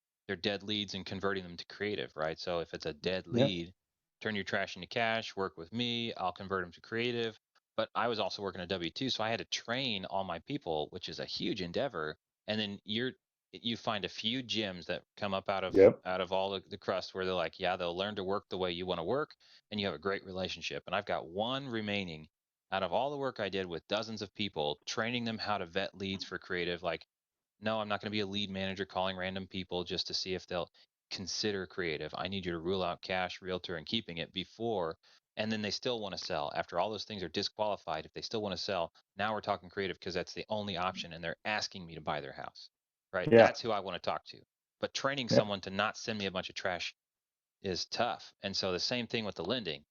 dead leads and converting them to creative, right? So if it's a dead Yeah. lead, turn your trash into cash, work with me, I'll convert them to creative. But I was also working a W-2, so I had to train all my people, which is a huge endeavor. And then you find a few gems that come up Yep. out of all the crust where they're like, yeah, they'll learn to work the way you want to work, and you have a great relationship. And I've got one remaining out of all the work I did with dozens of people, training them how to vet leads for creative. Like, no, I'm not going to be a lead manager calling random people just to see if they'll consider creative. I need you to rule out cash, realtor, and keeping it before. And then they still want to sell. After all those things are disqualified, if they still want to sell, now we're talking creative because that's the only option. And they're asking me to buy their house, right? Yeah. That's who I want to talk to. But training Yeah. someone to not send me a bunch of trash is tough. And so the same thing with the lending.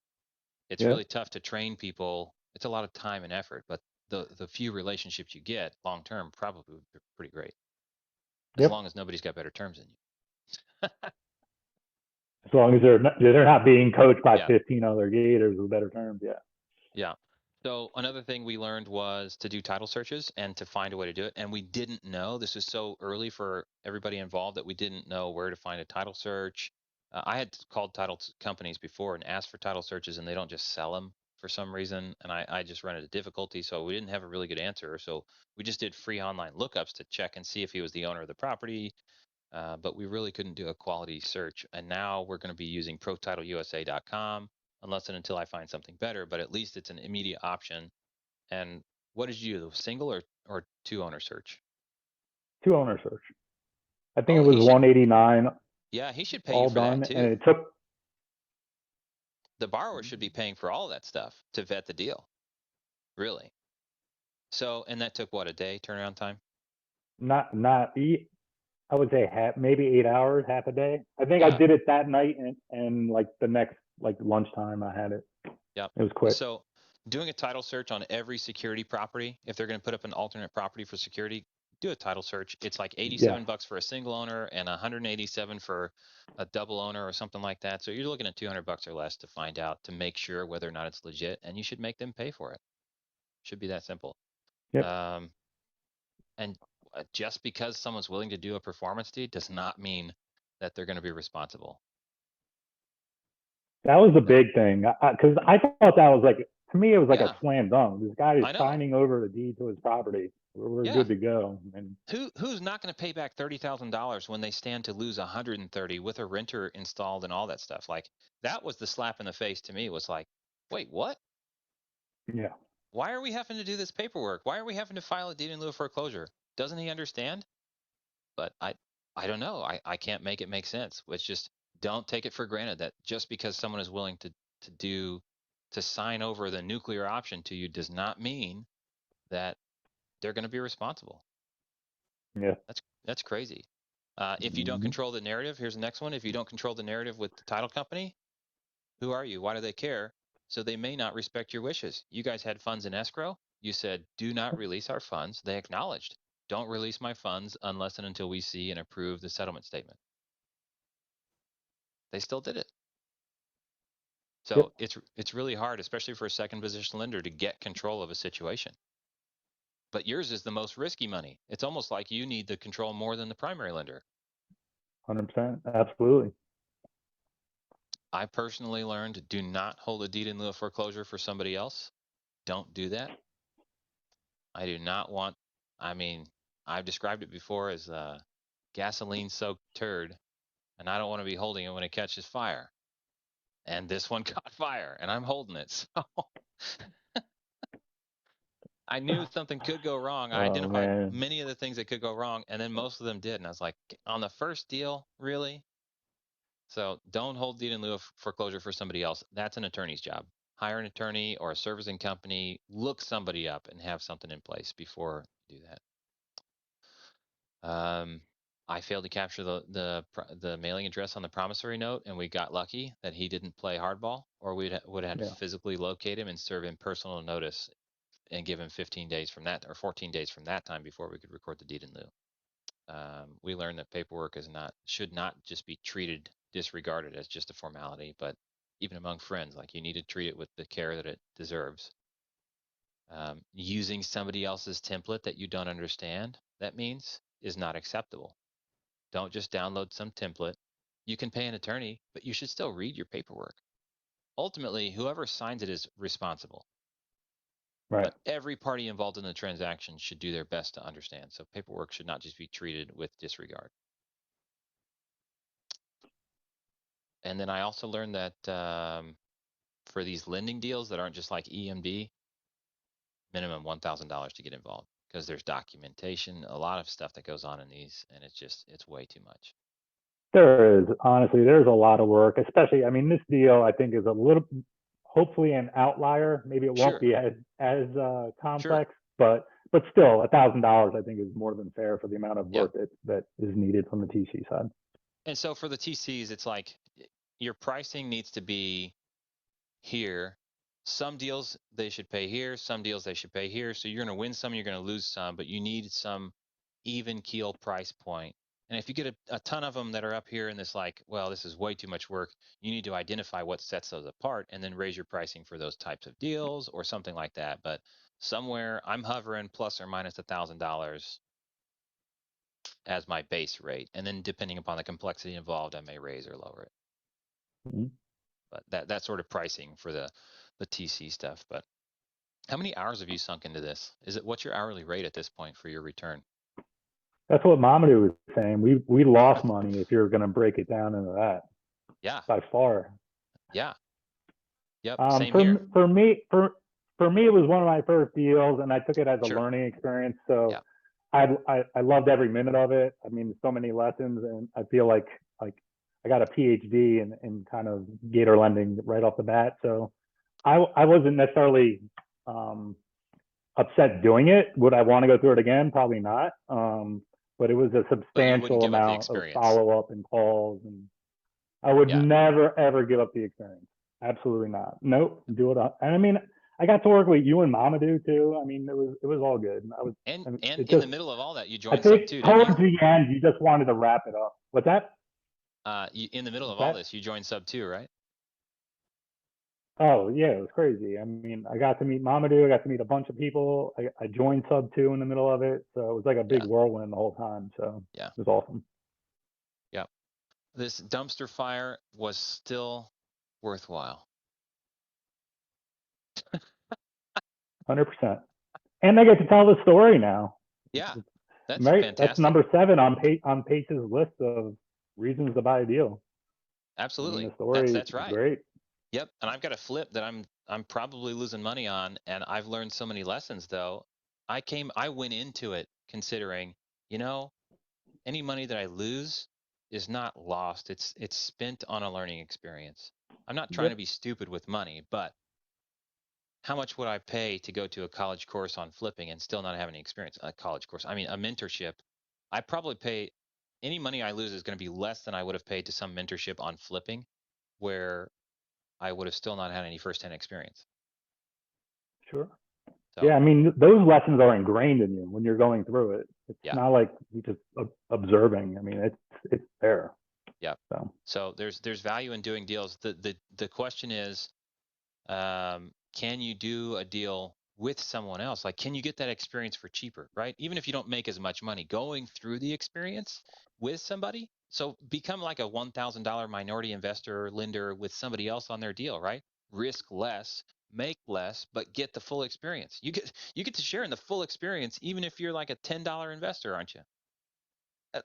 It's Yeah. really tough to train people. It's a lot of time and effort, but the few relationships you get long term probably would be pretty great, as Yep. long as nobody's got better terms than you. As long as they're not being coached by Yeah. 15 other Gators with better terms. Yeah. Yeah. So another thing we learned was to do title searches and to find a way to do it. And we didn't know, this is so early for everybody involved, that we didn't know where to find a title search. I had called companies before and asked for title searches, and they don't just sell them for some reason. And I just ran into difficulty. So we didn't have a really good answer. So we just did free online lookups to check and see if he was the owner of the property. But we really couldn't do a quality search. And now we're going to be using protitleiusa.com unless and until I find something better, but at least it's an immediate option. And what did you do? Single or two owner search? Two owner search. I think Oh, it was 189 yeah, he should pay you all for that done, and too. it took. The borrower should be paying for all that stuff to vet the deal, really. So, and that took what, a day turnaround time? Not I would say maybe 8 hours, half a day. I think I Yeah. did it that night, and like the next like lunchtime I had it. Yep. It was quick. So doing a title search on every security property, if they're going to put up an alternate property for security, do a title search. It's like Yes. $87 for a single owner and 187 for a double owner or something like that. So you're looking at $200 or less to find out, to make sure whether or not it's legit, and you should make them pay for it. Should be that simple. Yep. Um, and just because someone's willing to do a performance deed does not mean that they're going to be responsible. That was the big thing, because I thought that was like, to to me, it was like a Yeah, slam dunk. This guy is I know. signing over the deed to his property. We're Yeah. good to go. And Who's not going to pay back $30,000 when they stand to lose 130 with a renter installed and all that stuff? Like that was the slap in the face to me. Was like, wait, what? yeah, Why are we having to do this paperwork? Why are we having to file a deed in lieu of foreclosure? Doesn't he understand? But I don't know. I can't make it make sense. It's just don't take it for granted that just because someone is willing to sign over the nuclear option to you does not mean that they're going to be responsible. yeah. That's crazy. If you don't Mm-hmm. control the narrative, here's the next one. If you don't control the narrative with the title company, who are you? Why do they care? So they may not respect your wishes. You guys had funds in escrow. You said, do not release our funds. They acknowledged, don't release my funds unless and until we see and approve the settlement statement. They still did it. Yep. So it's really hard, especially for a second position lender, to get control of a situation. But yours is the most risky money. It's almost like you need the control more than the primary lender. 100%. Absolutely. I personally learned, do not hold a deed in lieu of foreclosure for somebody else. Don't do that. I do not want, I mean, I've described it before as a gasoline soaked turd, and I don't want to be holding it when it catches fire. And this one caught fire, and I'm holding it. So I knew something could go wrong. I Oh identified man. many of the things that could go wrong, and then most of them did. And I was like, on the first deal, really? So don't hold deed in lieu of foreclosure for somebody else. That's an attorney's job. Hire an attorney or a servicing company. Look somebody up and have something in place before you do that. I failed to capture the mailing address on the promissory note, and we got lucky that he didn't play hardball, or we would have had to Yeah. physically locate him and serve him personal notice and give him 15 days from that, or 14 days from that time before we could record the deed in lieu. We learned that paperwork should not just be disregarded as just a formality, but even among friends, like you need to treat it with the care that it deserves. Using somebody else's template that you don't understand, that means, is not acceptable. Don't just download some template. You can pay an attorney, but you should still read your paperwork. Ultimately, whoever signs it is responsible, Right. but every party involved in the transaction should do their best to understand. So paperwork should not just be treated with disregard. And then I also learned that for these lending deals that aren't just like EMD, minimum $1,000 to get involved, because there's documentation, a lot of stuff that goes on in these, and it's way too much. There is, honestly, there's a lot of work, especially, I mean, this deal I think is a little, hopefully an outlier. Maybe it won't Sure, be as sure. complex, but still, $1,000 I think is more than fair for the amount of Yeah. work that is needed from the TC side. And so for the TCs, it's like your pricing needs to be here. Some deals they should pay here, some deals they should pay here. So you're going to win some, you're going to lose some, but you need some even keel price point. And if you get a ton of them that are up here and this like, well, this is way too much work, you need to identify what sets those apart and then raise your pricing for those types of deals or something like that. But somewhere I'm hovering plus or minus $1,000 as my base rate. And then depending upon the complexity involved, I may raise or lower it. Mhm. But that sort of pricing for the TC stuff. But how many hours have you sunk into this? What's your hourly rate at this point for your return? That's what Mamadou was saying. We lost Really? money if you're going to break it down into that Yeah. by far. Yeah. Yep. Um, Same for here. for me for for me, it was one of my first deals, and I took it as a Sure. learning experience. So Yeah. I loved every minute of it. I mean, so many lessons, and I feel like I got a PhD in kind of Gator lending right off the bat. So I wasn't necessarily um, upset doing it. Would I want to go through it again? Probably not. But it was a But you wouldn't substantial give up the amount of experience. follow up and calls, and I would Yeah. never ever give up the experience. Absolutely not. Nope. Do it. And I mean, I got to work with you and Mamadou too. I mean, it was all good. And I mean, and it in the just middle of all that, you I joined sub think two, didn't you? towards the end you just wanted to wrap it up. What's that? In the middle of What's all that? this, you joined sub two, right? Oh yeah, it was crazy. I mean, I got to meet Mamadou. I got to meet a bunch of people. I joined sub two in the middle of it, so it was like a big Yeah. whirlwind the whole time. So Yeah. it was awesome. Yeah. This dumpster fire was still worthwhile. 100%. And they get to tell the story now. Yeah, that's Right? That's fantastic. number 7 on Pace's list of reasons to buy a deal. I mean, Absolutely. the story That's is right. great. Yep. And I've got a flip that I'm probably losing money on, and I've learned so many lessons though. I went into it considering, you know, any money that I lose is not lost. It's spent on a learning experience. I'm not trying to Yep. be stupid with money, but how much would I pay to go to a college course on flipping and still not have any experience? A college course, I mean, a mentorship. I probably pay any money I lose is going to be less than I would have paid to some mentorship on flipping, where I would have still not had any firsthand experience. Sure. Yeah, So, I mean, those lessons are ingrained in you when you're going through it. It's yeah, not like you just observing. I mean, it's there. yeah. So So there's value in doing deals. The question is, can you do a deal with someone else? Like, can you get that experience for cheaper, right? Even if you don't make as much money, going through the experience with somebody. So become like a $1,000 minority investor or lender with somebody else on their deal, right? Risk less, make less, but get the full experience. You get to share in the full experience, even if you're like a $10 investor, aren't you?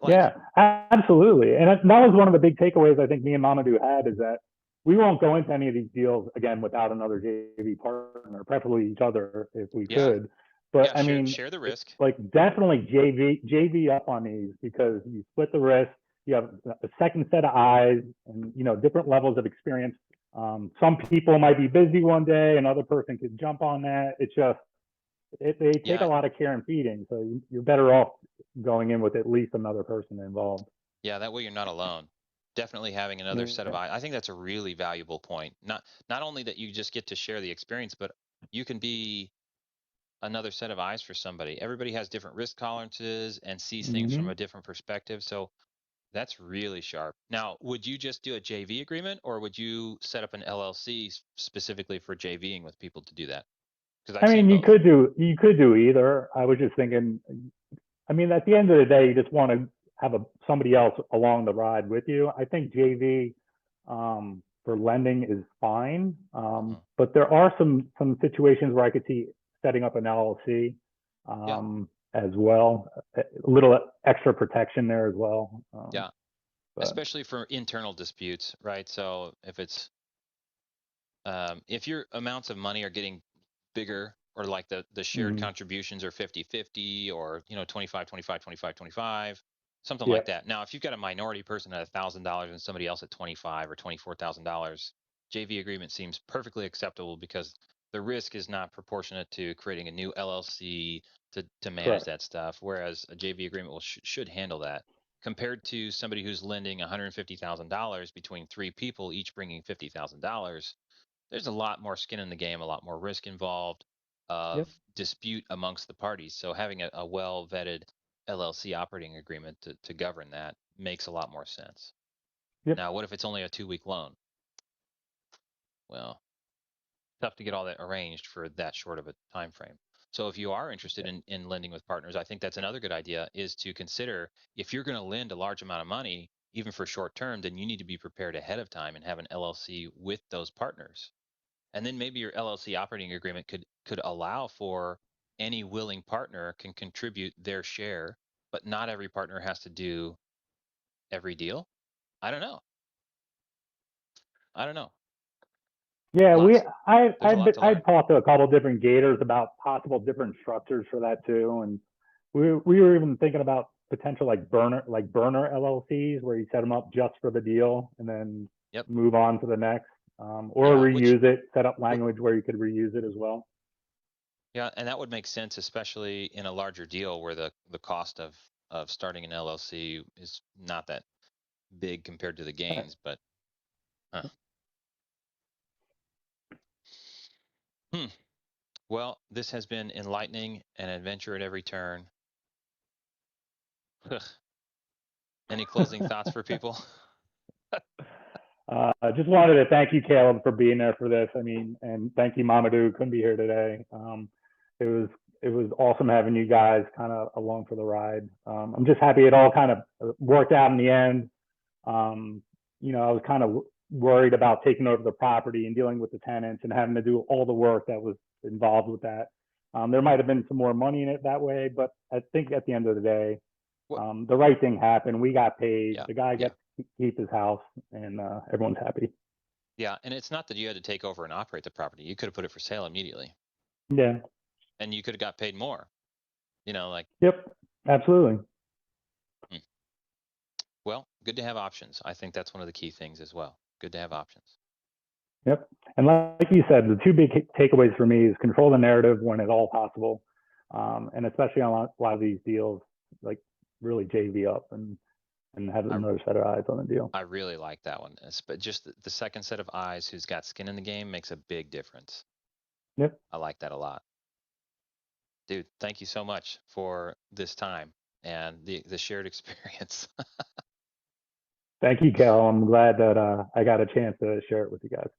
Like, yeah, absolutely. And that was one of the big takeaways I think me and Mamadou had is that we won't go into any of these deals again without another JV partner, preferably each other if we yeah, could. But yeah, I share mean, share the risk. like definitely JV up on these because you split the risk. You have a second set of eyes and different levels of experience. Some people might be busy one day, another person could jump on that. It's just they take a Yeah, lot of care and feeding, so you're better off going in with at least another person involved. yeah, that way you're not alone. Definitely having another set of Yeah. eyes. I think that's a really valuable point. Not only that you just get to share the experience, but you can be another set of eyes for somebody. Everybody has different risk tolerances and sees things from Mm-hmm. a different perspective. So that's really sharp. Now, would you just do a JV agreement or would you set up an LLC specifically for JVing with people to do that? Because I've I seen mean, both. you could do either. I was just thinking. I mean, at the end of the day, you just want to have somebody else along the ride with you. I think JV for lending is fine, Mhm. but there are some situations where I could see setting up an LLC Yeah, as well. A little extra protection there as well. yeah. But Especially for internal disputes, right? So if your amounts of money are getting bigger or like the shared mm, contributions are 50-50 or 25 25 25 25, something yeah, like that. Now if you've got a minority person at $1,000 and somebody else at 25 or $24,000, JV agreement seems perfectly acceptable because the risk is not proportionate to creating a new LLC to manage correct. that stuff, whereas a JV agreement should handle that compared to somebody who's lending $150,000 between three people each bringing $50,000. There's a lot more skin in the game, a lot more risk involved Yep, of dispute amongst the parties. So having a well vetted LLC operating agreement to govern that makes a lot more sense. yep, Now, what if it's only a 2 week loan? Well, tough to get all that arranged for that short of a time frame. So if you are interested in lending with partners, I think that's another good idea is to consider if you're going to lend a large amount of money, even for short term, then you need to be prepared ahead of time and have an LLC with those partners. And then maybe your LLC operating agreement could allow for any willing partner can contribute their share, but not every partner has to do every deal. I don't know. I don't know. yeah. Lots. There's a I've lot to learn. I've talked to a couple of different Gators about possible different structures for that too, and we were even thinking about potential burner LLCs where you set them up just for the deal and then Yep. move on to the next, or Yeah. Which, reuse it, set up wh- language where you could reuse it as well. yeah, and that would make sense, especially in a larger deal where the cost of starting an LLC is not that big compared to the Uh, gains. But huh. Hmm. Well, this has been enlightening and adventure at every turn. Any closing thoughts for people? I just wanted to thank you, Caleb, for being there for this. I mean, and thank you, Mamadou, who couldn't be here today. It was it was awesome having you guys kind of along for the ride. I'm just happy it all kind of worked out in the end. Um, I was kind of worried about taking over the property and dealing with the tenants and having to do all the work that was involved with that. There might have been some more money in it that way, but I think at the end of the day, What? the right thing happened. We got paid. Yeah, The guy yeah, gets to keep his house, and everyone's happy. yeah. And it's not that you had to take over and operate the property. You could have put it for sale immediately, Yeah. and you could have got paid more. Like. Yep. Absolutely. Hmm. Well, good to have options. I think that's one of the key things as well. Good to have options. Yep. And like you said, the two big takeaways for me is control the narrative when at all possible, and especially on a lot of these deals, like really JV up and have I another set of eyes on the deal. I really like that one. But just the second set of eyes who's got skin in the game makes a big difference. Yep. I like that a lot. Dude, thank you so much for this time and the shared experience. Thank you, Cal. I'm glad that I got a chance to share it with you guys.